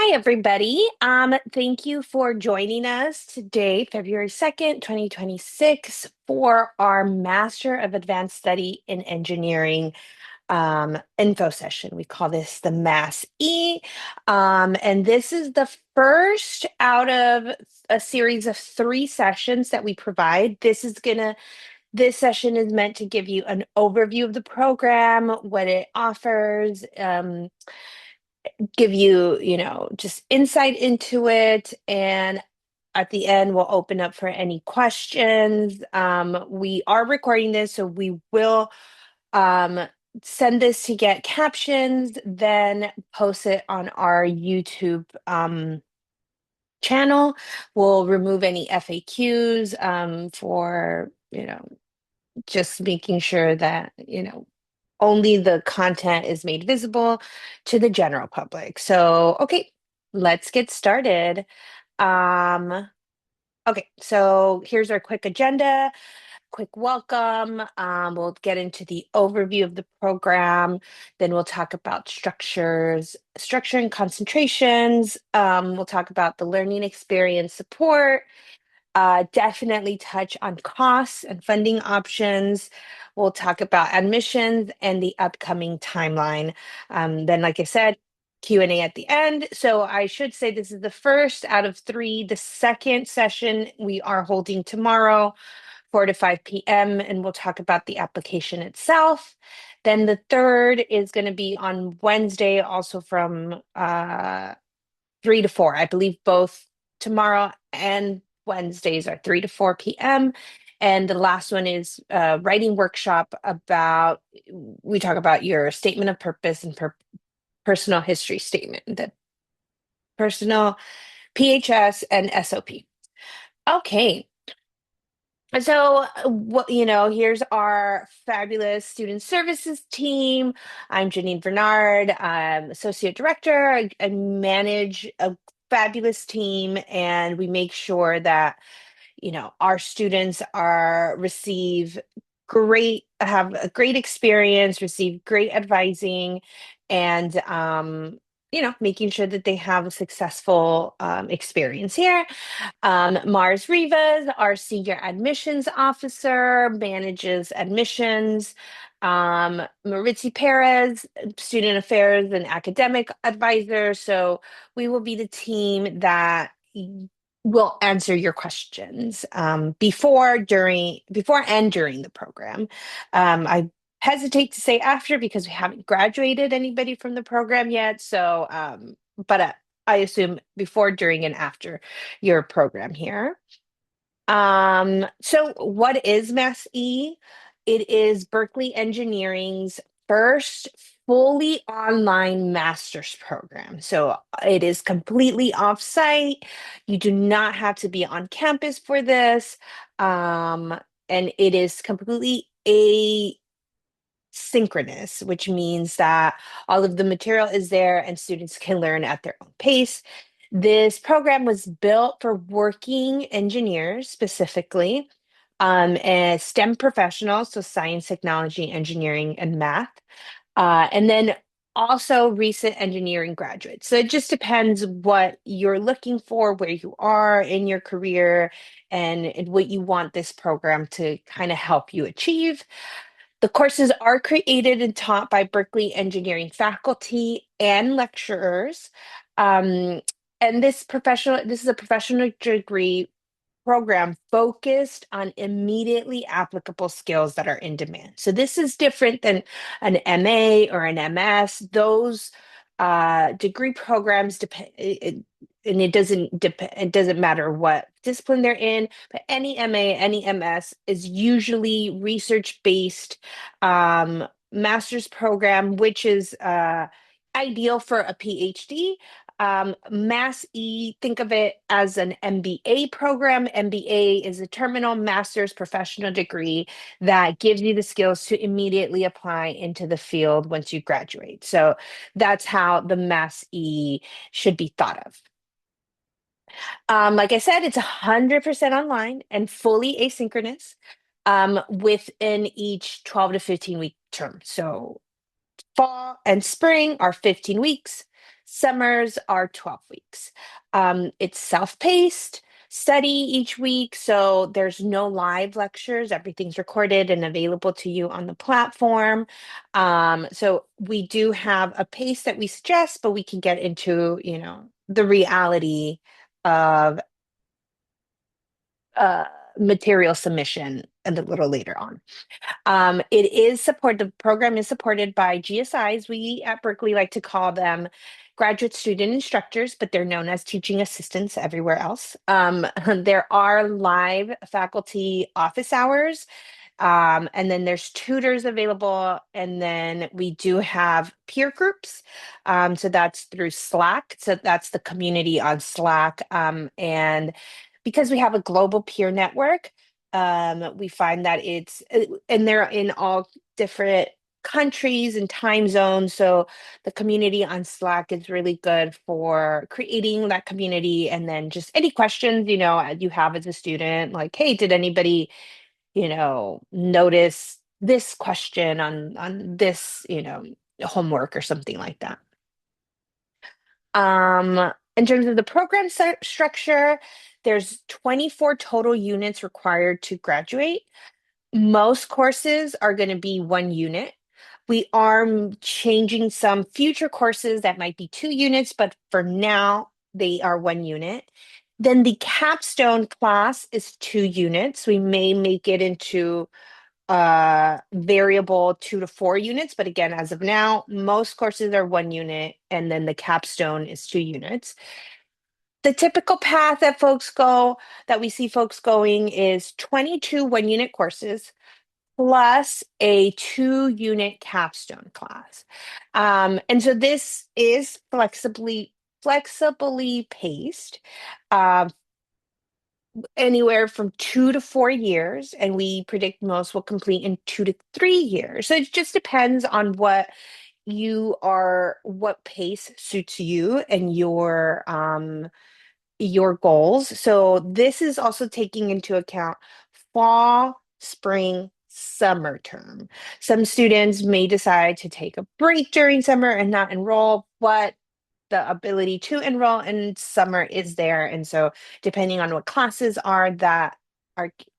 Hi, everybody. Thank you for joining us today, February 2nd, 2026, for our Master of Advanced Study in Engineering info session. We call this the Mass E. And this is the first out of a series of three sessions that we provide. This session is meant to give you an overview of the program, what it offers, give you, just insight into it. And at the end, we'll open up for any questions. We are recording this, so we will um, send this to get captions, then post it on our YouTube channel. We'll remove any FAQs for, just making sure that, only the content is made visible to the general public. So, okay, let's get started. Um, okay, so here's our quick agenda, quick welcome. We'll get into the overview of the program. Then we'll talk about structure and concentrations. We'll talk about the learning experience support, definitely touch on costs and funding options. We'll talk about admissions and the upcoming timeline. Then, like I said, Q&A at the end. So I should say this is the first out of three. The second session we are holding tomorrow, 4 to 5 p.m., and we'll talk about the application itself. Then the third is going to be on Wednesday, also from 3 to 4. I believe both tomorrow and Wednesdays are 3 to 4 p.m. And the last one is a writing workshop about, we talk about your statement of purpose and personal history statement, the personal PHS and SOP. Okay. So, here's our fabulous student services team. I'm Janine Bernard. I'm associate director. I manage a fabulous team, and we make sure that, our students have a great experience, receive great advising, and, making sure that they have a successful experience here. Mars Rivas, our senior admissions officer, manages admissions. Maritzi Perez, student affairs and academic advisor. So we will be the team that will answer your questions before and during the program. I hesitate to say after because we haven't graduated anybody from the program yet. So, but I assume before, during, and after your program here. So what is Mass E? It is Berkeley Engineering's first fully online master's program. So it is completely off-site. You do not have to be on campus for this. And it is completely asynchronous, which means that all of the material is there and students can learn at their own pace. This program was built for working engineers specifically, and STEM professionals, so science, technology, engineering, and math, and then also recent engineering graduates. So it just depends what you're looking for, where you are in your career, and what you want this program to kind of help you achieve. The courses are created and taught by Berkeley engineering faculty and lecturers. Um, and this is a professional degree program focused on immediately applicable skills that are in demand. So this is different than an MA or an MS. Those degree programs depend, and it doesn't matter what discipline they're in, but any MA, any MS is usually research based master's program, which is ideal for a PhD. Mass E, think of it as an MBA program. MBA is a terminal master's professional degree that gives you the skills to immediately apply into the field once you graduate. So that's how the Mass E should be thought of. Like I said, it's 100% online and fully asynchronous within each 12 to 15 week term. So fall and spring are 15 weeks. Summers are 12 weeks. It's self-paced study each week, so there's no live lectures. Everything's recorded and available to you on the platform. So we do have a pace that we suggest, but we can get into, the reality of uh, material submission a little later on. The program is supported by GSIs. We at Berkeley like to call them graduate student instructors, but they're known as teaching assistants everywhere else. There are live faculty office hours, and then there's tutors available, and then we do have peer groups. So that's through Slack. So that's the community on Slack. And because we have a global peer network, we find that and they're in all different countries and time zones. So the community on Slack is really good for creating that community. And then just any questions, you have as a student, like, hey, did anybody, notice this question on this, homework or something like that. In terms of the program structure, there's 24 total units required to graduate. Most courses are going to be 1 unit. We are changing some future courses that might be 2 units, but for now, they are 1 unit. Then the capstone class is 2 units. We may make it into variable 2 to 4 units, but again, as of now, most courses are 1 unit, and then the capstone is 2 units. The typical path that we see folks going is 22 1 unit courses plus a 2 unit capstone class. And so this is flexibly paced. Um, Anywhere from 2 to 4 years, and we predict most will complete in 2 to 3 years. So it just depends on what pace suits you and your goals. So this is also taking into account fall, spring, summer term. Some students may decide to take a break during summer and not enroll, but the ability to enroll in summer is there. And so depending on what classes are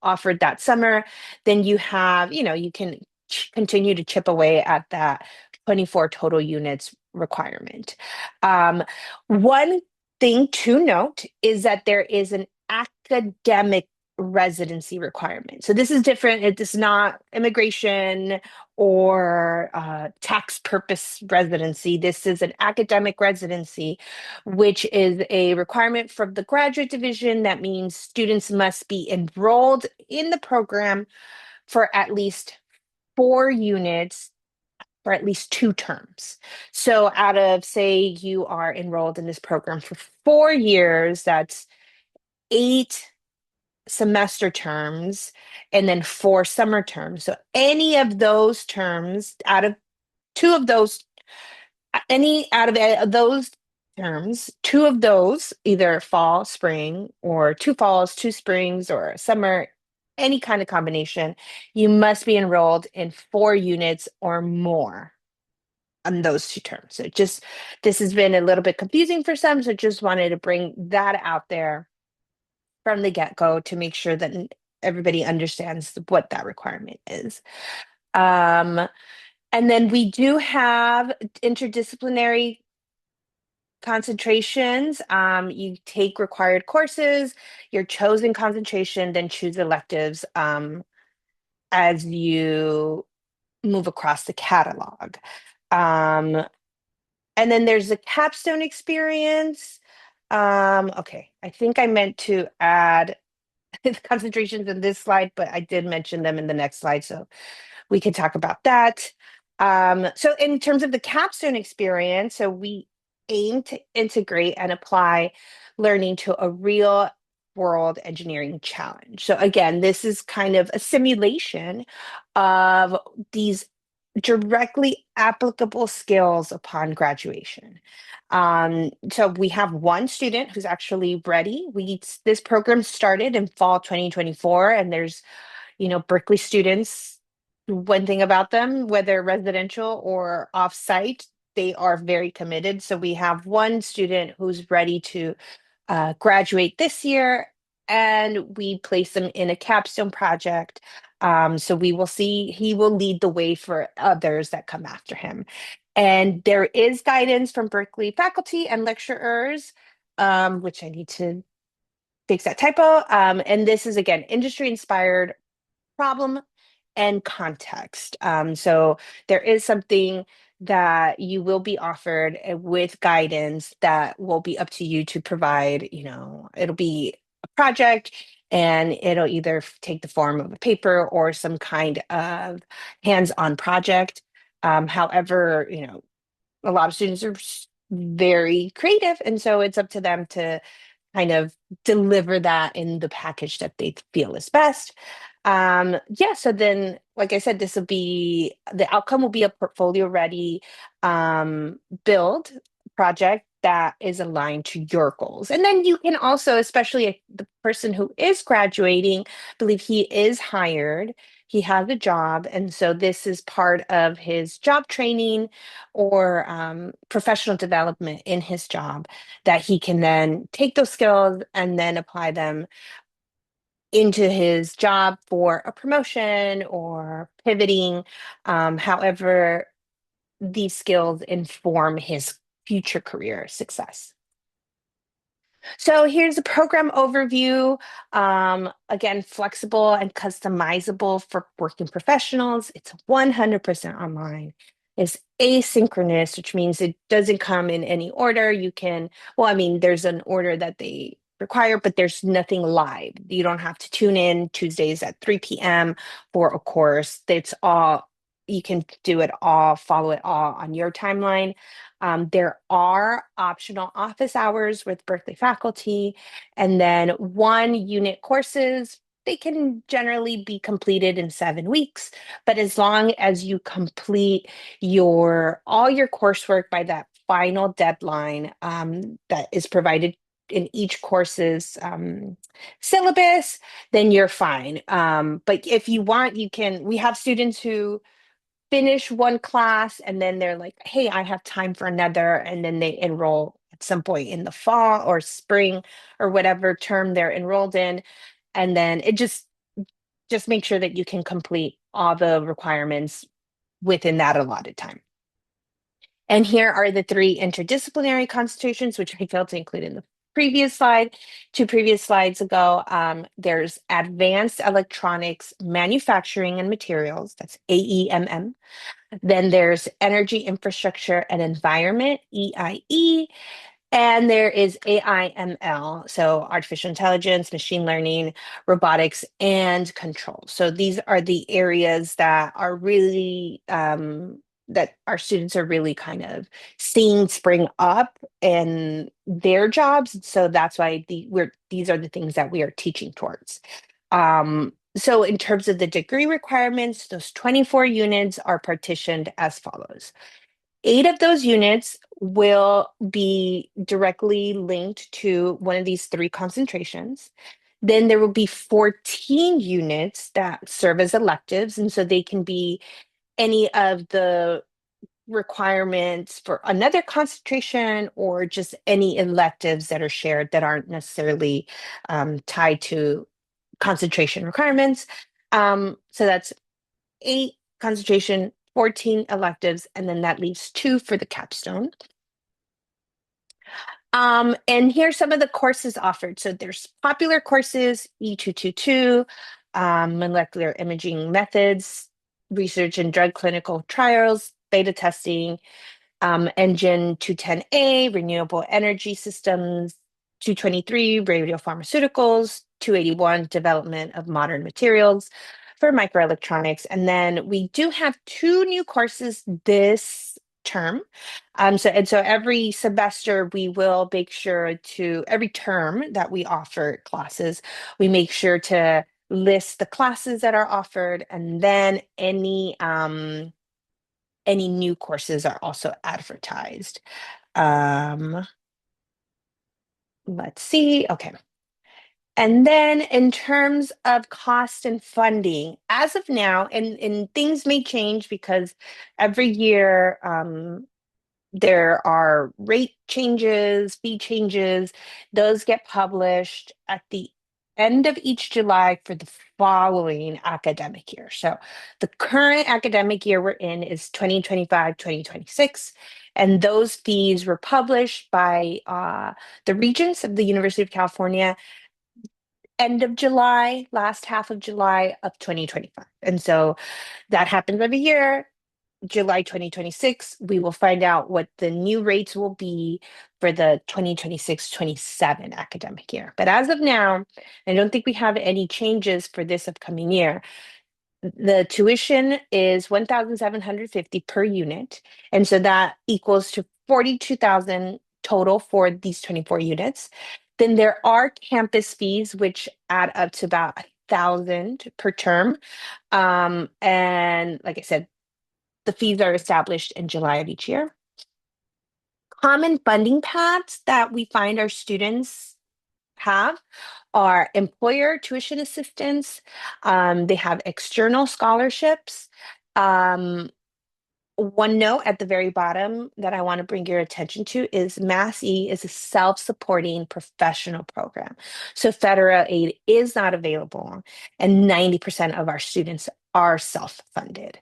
offered that summer, then you can continue to chip away at that 24 total units requirement. One thing to note is that there is an academic residency requirement. So this is different. It is not immigration or tax purpose residency. This is an academic residency, which is a requirement from the graduate division. That means students must be enrolled in the program for at least 4 units for at least 2 terms. So out of, say, you are enrolled in this program for 4 years, that's 8 semester terms and then 4 summer terms. So any of those terms out of two of those, any out of those terms, two of those, either fall, spring, or 2 falls, 2 springs, or summer, any kind of combination, you must be enrolled in 4 units or more on those 2 terms. So this has been a little bit confusing for some, so just wanted to bring that out there from the get-go to make sure that everybody understands what that requirement is. And then we do have interdisciplinary concentrations. You take required courses, your chosen concentration, then choose electives as you move across the catalog. Um, and then there's the capstone experience. Okay, I think I meant to add the concentrations in this slide, but I did mention them in the next slide, so we can talk about that. So in terms of the capstone experience, so we aim to integrate and apply learning to a real world engineering challenge. So again, this is kind of a simulation of these directly applicable skills upon graduation. So we have one student who's actually ready. This program started in fall 2024, and there's, Berkeley students. One thing about them, whether residential or off-site, they are very committed. So we have one student who's ready to graduate this year, and we place them in a capstone project. So we will see, he will lead the way for others that come after him. And there is guidance from Berkeley faculty and lecturers, which I need to fix that typo. And this is again industry inspired problem and context. So there is something that you will be offered with guidance that will be up to you to provide. It'll be a project and it'll either take the form of a paper or some kind of hands-on project. However, a lot of students are very creative, and so it's up to them to kind of deliver that in the package that they feel is best. Yeah, so then, like I said, this will be the outcome will be a portfolio ready build project that is aligned to your goals. And then you can also, especially the person who is graduating, believe he is hired, he has a job. And so this is part of his job training or professional development in his job that he can then take those skills and then apply them into his job for a promotion or pivoting. However, these skills inform his future career success. So here's a program overview. Again, flexible and customizable for working professionals. It's 100% online. It's asynchronous, which means it doesn't come in any order. Well, I mean, there's an order that they require, but there's nothing live. You don't have to tune in Tuesdays at 3 p.m. for a course. You can do it all, follow it all on your timeline. There are optional office hours with Berkeley faculty, and then 1 unit courses. They can generally be completed in 7 weeks, but as long as you complete all your coursework by that final deadline that is provided in each course's syllabus, then you're fine. But if you want, we have students who finish one class and then they're like, hey, I have time for another. And then they enroll at some point in the fall or spring or whatever term they're enrolled in. And then it just make sure that you can complete all the requirements within that allotted time. And here are the 3 interdisciplinary concentrations, which I failed to include in the previous slide, 2 previous slides ago. There's advanced electronics manufacturing and materials, that's AEMM. Then there's energy infrastructure and environment, EIE. And there is AIML, so artificial intelligence, machine learning, robotics, and control. So these are the areas that are really that our students are really kind of seeing spring up in their jobs. So that's why these are the things that we are teaching towards. So in terms of the degree requirements, those 24 units are partitioned as follows. 8 of those units will be directly linked to one of these 3 concentrations. Then there will be 14 units that serve as electives. And so they can be any of the requirements for another concentration or just any electives that are shared that aren't necessarily tied to concentration requirements. So that's 8 concentration, 14 electives, and then that leaves 2 for the capstone. And here's some of the courses offered. So there's popular courses, E222, molecular imaging methods, research and drug clinical trials, beta testing, Engine 210A, renewable energy systems, 223, radiopharmaceuticals, 281, development of modern materials for microelectronics. And then we do have 2 new courses this term. So every semester we will make sure every term that we offer classes, we make sure to list the classes that are offered, and then any new courses are also advertised. Let's see. Okay. And then in terms of cost and funding, as of now, and things may change because every year There are rate changes, fee changes. Those get published at the end of each July for the following academic year. So the current academic year we're in is 2025, 2026, and those fees were published by the regents of the University of California end of July, last half of July of 2025. And so that happens every year. July 2026, we will find out what the new rates will be for the 2026-27 academic year. But as of now, I don't think we have any changes for this upcoming year. The tuition is 1,750 per unit. And so that equals to 42,000 total for these 24 units. Then there are campus fees, which add up to about 1,000 per term. And like I said, the fees are established in July of each year. Common funding paths that we find our students have are employer tuition assistance. They have external scholarships. Um, One note at the very bottom that I want to bring your attention to is Mass E is a self-supporting professional program. So federal aid is not available, and 90% of our students are self-funded.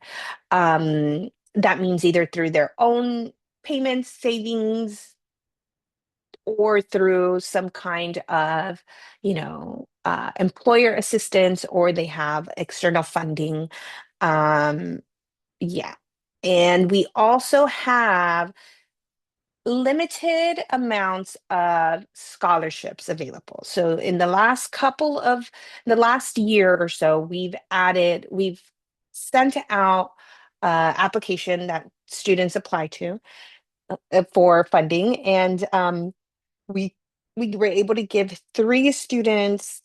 That means either through their own payments, savings, or through some kind of, employer assistance, or they have external funding. Um, yeah. And we also have limited amounts of scholarships available. So in the last year or so, we've sent out application that students apply to for funding. And we we were able to give three students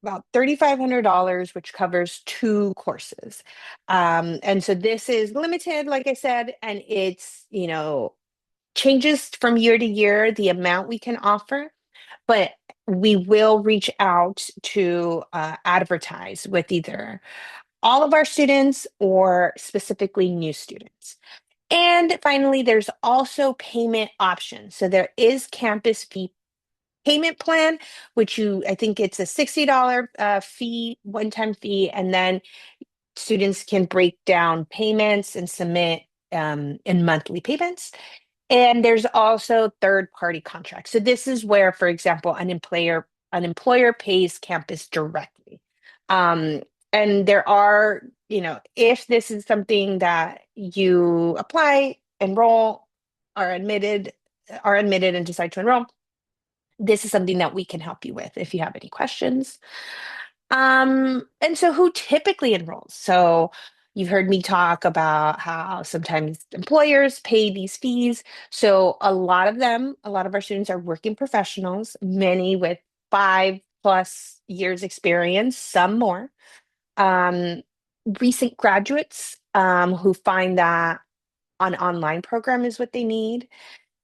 about $3,500, which covers two courses. And so this is limited, like I said, and it's, changes from year to year, the amount we can offer, but we will reach out to advertise with either all of our students or specifically new students. And finally, there's also payment options. So there is campus fee payment plan, which I think it's a $60 fee, one-time fee, and then students can break down payments and submit in monthly payments. And there's also third-party contracts. So this is where, for example, an employer pays campus directly. Um, and there are, if this is something that you apply, enroll, are admitted, and decide to enroll, this is something that we can help you with if you have any questions. And so who typically enrolls? So you've heard me talk about how sometimes employers pay these fees. So a lot of our students are working professionals, many with 5+ years experience, some more. Um, Recent graduates who find that an online program is what they need.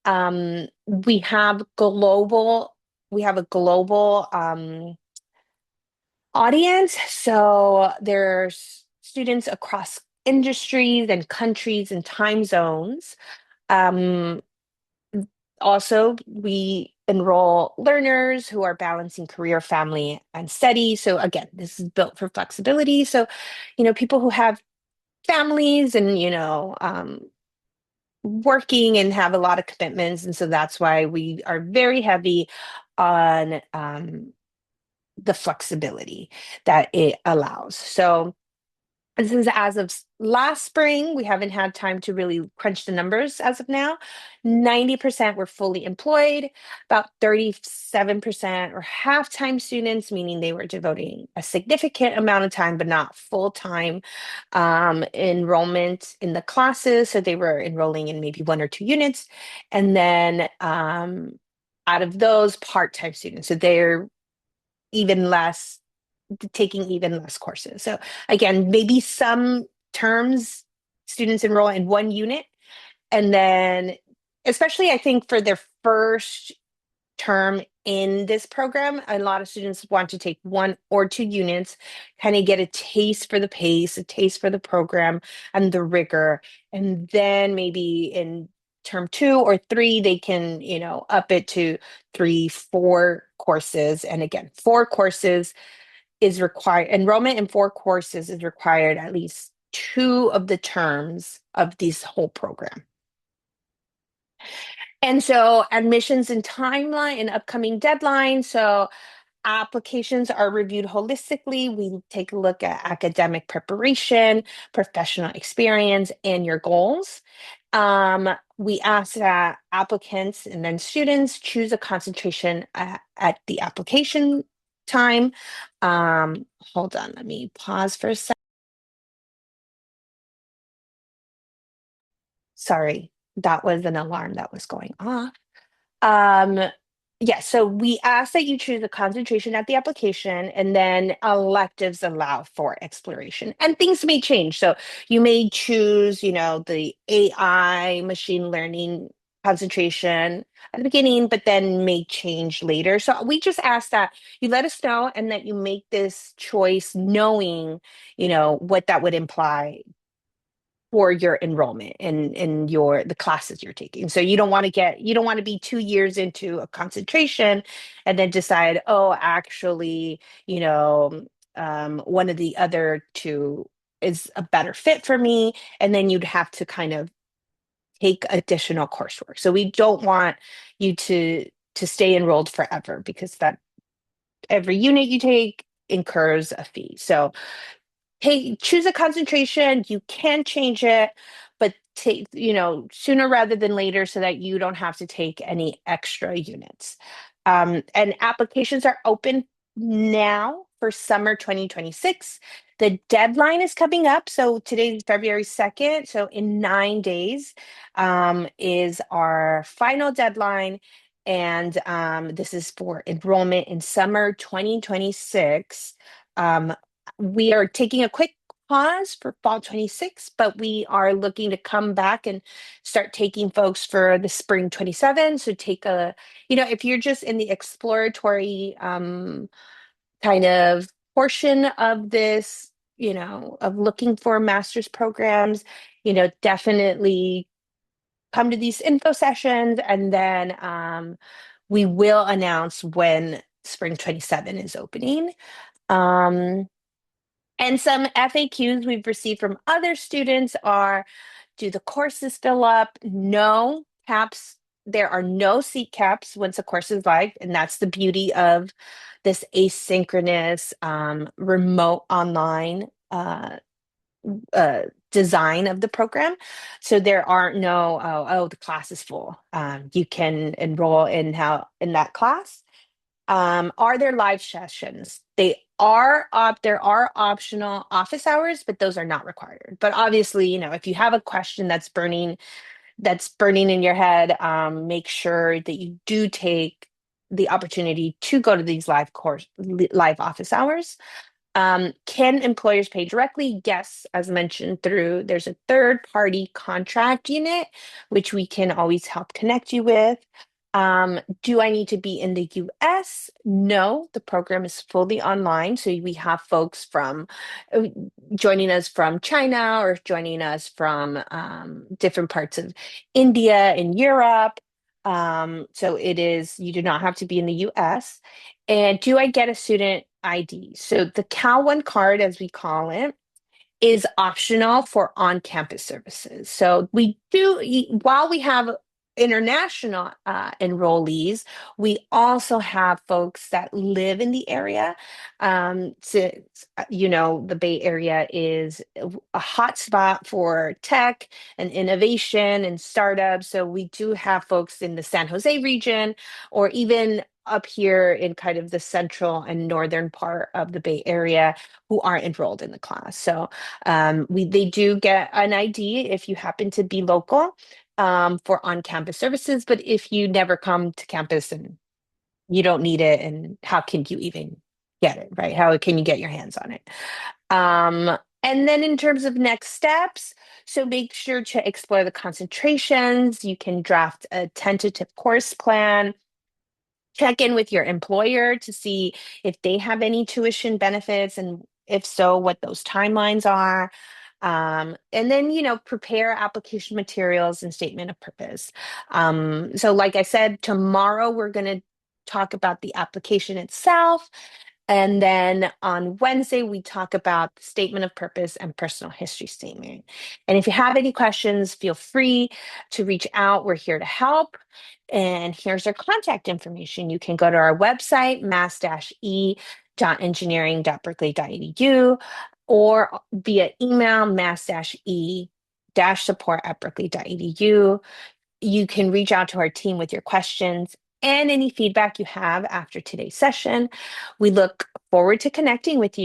Um, we have global, we have a global audience. So there's students across industries and countries and time zones. Um, Also, we enroll learners who are balancing career, family, and study. So again, this is built for flexibility. So, people who have families and, working and have a lot of commitments. And so that's why we are very heavy on the flexibility that it allows. So this is as of last spring. We haven't had time to really crunch the numbers as of now. 90% were fully employed, about 37% were half-time students, meaning they were devoting a significant amount of time, but not full-time enrollment in the classes. So they were enrolling in maybe one or two units. And then out of those, part-time students. So they're even less taking even less courses. So again, maybe some terms students enroll in one unit, and then especially I think for their first term in this program, a lot of students want to take one or two units, kind of get a taste for the pace, a taste for the program and the rigor. And then maybe in term 2 or 3, they can, up it to 3, 4 courses. And again, 4 courses is required. Enrollment in 4 courses is required at least 2 of the terms of this whole program. And so admissions and timeline and upcoming deadlines. So applications are reviewed holistically. We take a look at academic preparation, professional experience, and your goals. We ask that applicants and then students choose a concentration at the application time. Hold on, let me pause for a second. Sorry, that was an alarm that was going off. Um, yeah, so we ask that you choose a concentration at the application, and then electives allow for exploration. And things may change. So you may choose, the AI machine learning concentration at the beginning, but then may change later. So we just ask that you let us know and that you make this choice knowing, what that would imply for your enrollment in the classes you're taking. So you don't want to be 2 years into a concentration and then decide, oh, actually, one of the other two is a better fit for me, and then you'd have to kind of take additional coursework. So we don't want you to stay enrolled forever, because that every unit you take incurs a fee. So hey, choose a concentration. You can change it, but take, sooner rather than later, so that you don't have to take any extra units. And applications are open now for summer 2026. The deadline is coming up. So today's February 2nd. So in 9 days is our final deadline. And this is for enrollment in summer 2026. Um, we are taking a quick pause for fall 26, but we are looking to come back and start taking folks for the spring 27. So if you're just in the exploratory kind of portion of this, of looking for master's programs, definitely come to these info sessions, and then we will announce when spring 27 is opening. Um, and some FAQs we've received from other students are, do the courses fill up? No caps. There are no seat caps once a course is live. And that's the beauty of this asynchronous remote online design of the program. So there aren't no, the class is full. You can enroll in that class. Are there live sessions? There are optional office hours, but those are not required. But obviously, if you have a question that's burning in your head, make sure that you do take the opportunity to go to these live office hours. Can employers pay directly? Yes, as mentioned, there's a third-party contract unit, which we can always help connect you with. Do I need to be in the US? No, the program is fully online. So we have folks uh, joining us from China, or joining us from different parts of India and Europe. So you do not have to be in the US. And do I get a student ID? So the Cal One card, as we call it, is optional for on-campus services. So while we have international enrollees, we also have folks that live in the area. Since the Bay Area is a hot spot for tech and innovation and startups, so we do have folks in the San Jose region, or even up here in kind of the central and northern part of the Bay Area, who aren't enrolled in the class. So they do get an ID if you happen to be local, for on-campus services. But if you never come to campus and you don't need it, and how can you even get it, right? How can you get your hands on it? And then in terms of next steps, so make sure to explore the concentrations. You can draft a tentative course plan. Check in with your employer to see if they have any tuition benefits, and if so, what those timelines are. And then, prepare application materials and statement of purpose. So, like I said, tomorrow we're going to talk about the application itself. And then on Wednesday, we talk about the statement of purpose and personal history statement. And if you have any questions, feel free to reach out. We're here to help. And here's our contact information. You can go to our website, mass-e.engineering.berkeley.edu, or via email, mass-e-support@berkeley.edu. You can reach out to our team with your questions and any feedback you have after today's session. We look forward to connecting with you.